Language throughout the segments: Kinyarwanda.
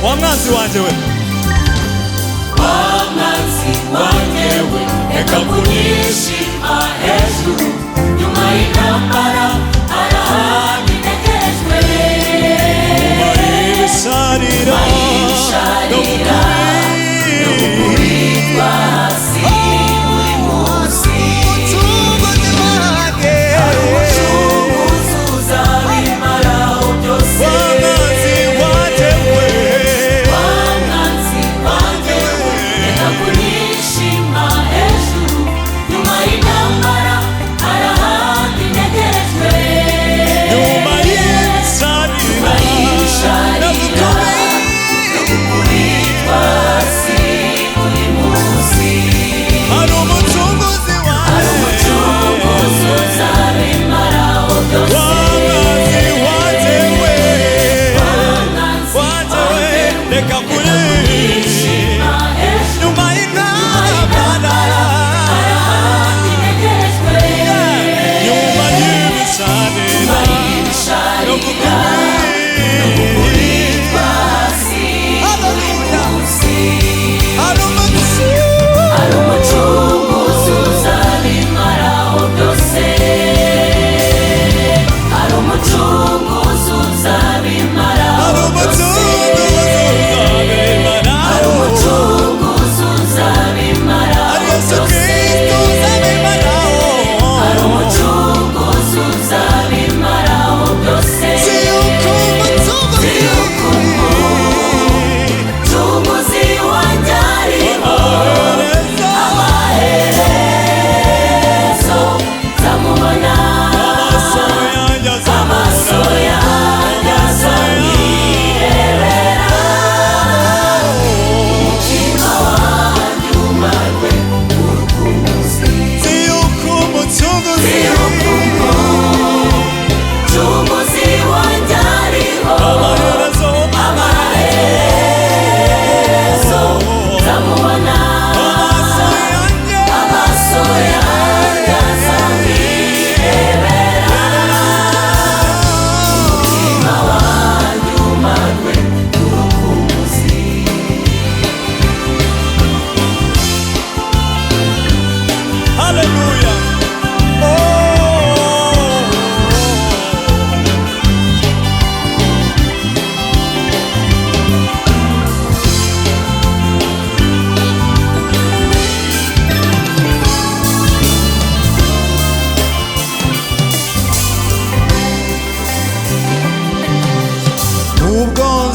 Wamwanzi wanjewe, wamwanzi wanjewe, reka kunishima hejuru, nyuma y'intambara arahandi ntegerejwe. Maribisharira no gukubitwa hasi buri munsi. Hari umucunguzi uzabimaraho byose.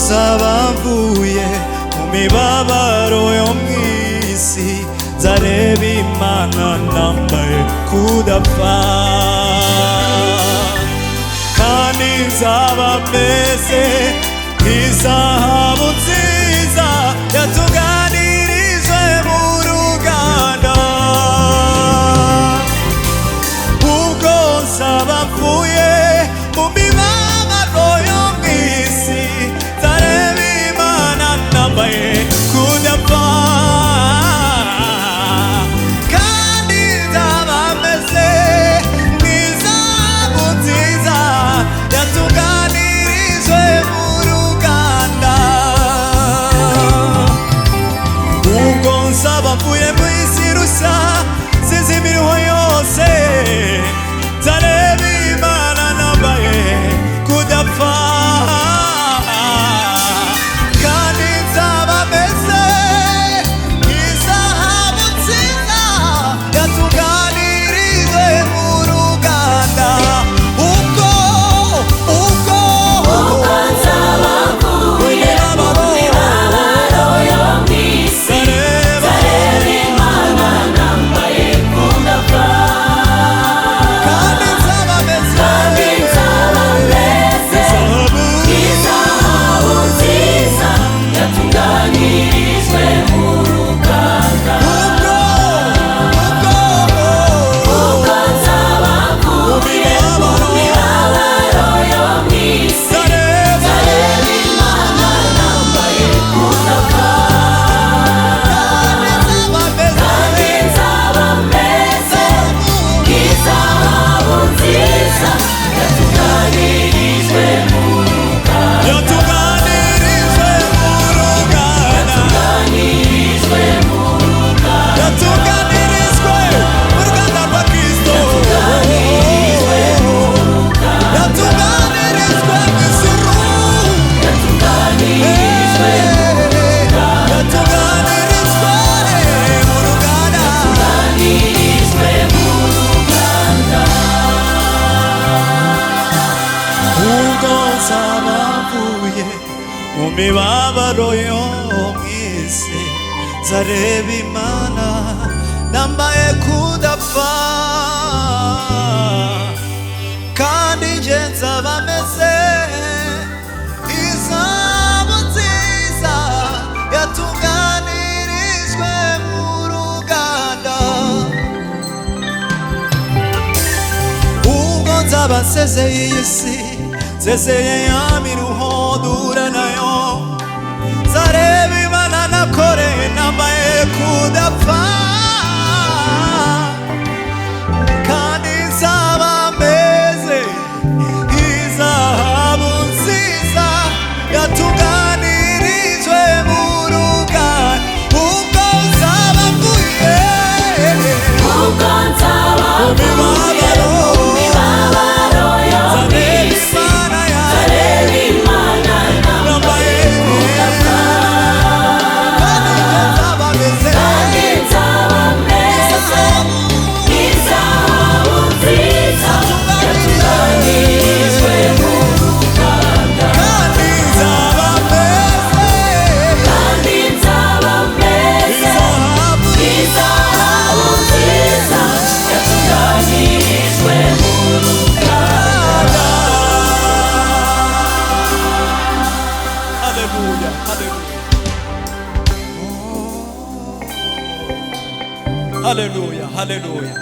Zabavuye mu mibabaro yo mw'isi, nzareba Imana nambaye kudapfa, kandi nzaba meze nk'izahabu nziza yatunganirijwe mu ruganda. Ubwo nzaba mvuye mu mibabaro yo mw'isi, kudapfa, kandi nzaba meze nk'izahabu nziza nzaba mvuye mu mibabaro yo mw'isi nzareba Imana nambaye kudapfa kandi nje nzaba meze izabu nziza yatunganirijwe mu ruganda ubwo nzaba nsezeye iyi si nsezeye ya miruho duhura nayo nzareba Imana nakoreye nambaye kudapfa kandi nzaba meze izahabu nziza yatunganirijwe mu ruganda ubwo nzaba mvuye ubwo nzaba mvuye mu mibabaro yo mw'isi nzareba Imana nambaye kudapfa kandi nzaba meze izahabu nziza yatunganirijwe mu ruganda kandi nzaba meze izahabu nziza yatunganirijwe mu ruganda. Haleluya, haleluya, haleluya, haleluya.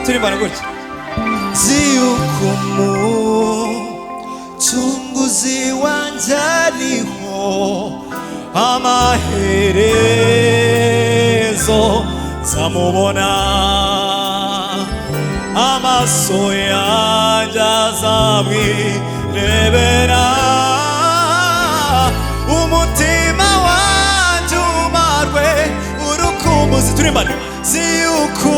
turibana gutya ziyuko umucunguzi wanjye ariho amaherezo nzamubona amaso yanjye azamwirebera umutima wanjye umarwe urukumbuzi turibana ziyuko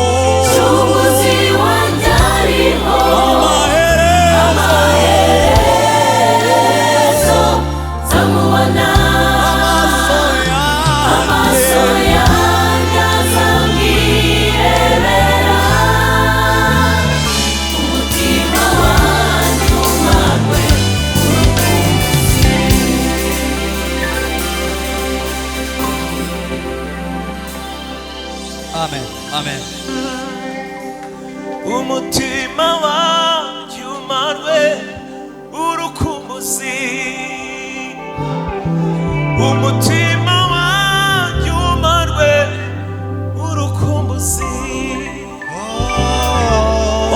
umucunguzi wanjye ariho amaherezo nzamubona amaso yanjye azamwirebera umutima wanjye umarwe urukumbuzi. Amen, amen. umutima wanjye umarwe urukumbuzi umutima wanjye umarwe urukumbuzi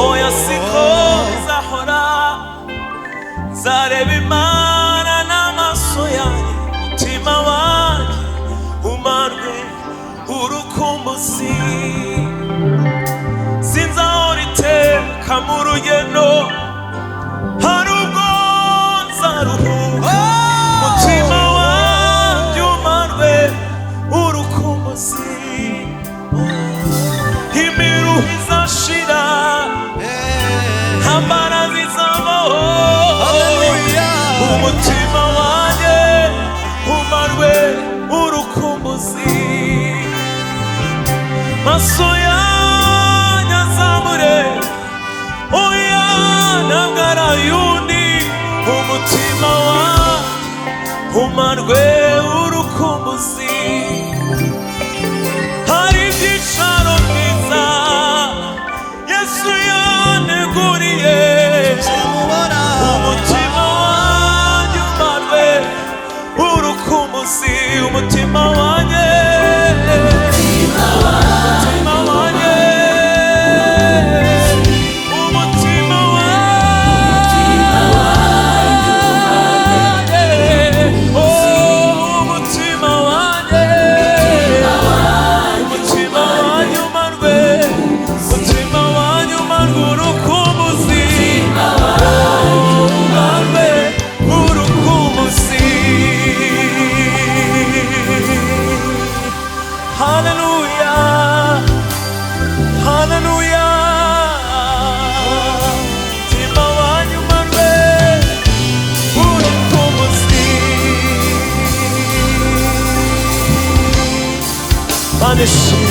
oya siko nzahora nzareba Imana n'amaso yanjye umutima wanjye umarwe urukumbuzi sinzahora iteka mu rugendo hari ubwo nzaruhuka umutima wanjye umarwe urukumbuzi imiruho izashira ntambara zizabaho umutima wanjye umarwe urukumbuzi maso yanjye azamure oya ntabwo ari ayundi umutima wanjye umarwe urukumbuzi hari ibyicaro byiza Yesu yaneguriye umutima wanjye umarwe urukumbuzi umutima wanjye Yesu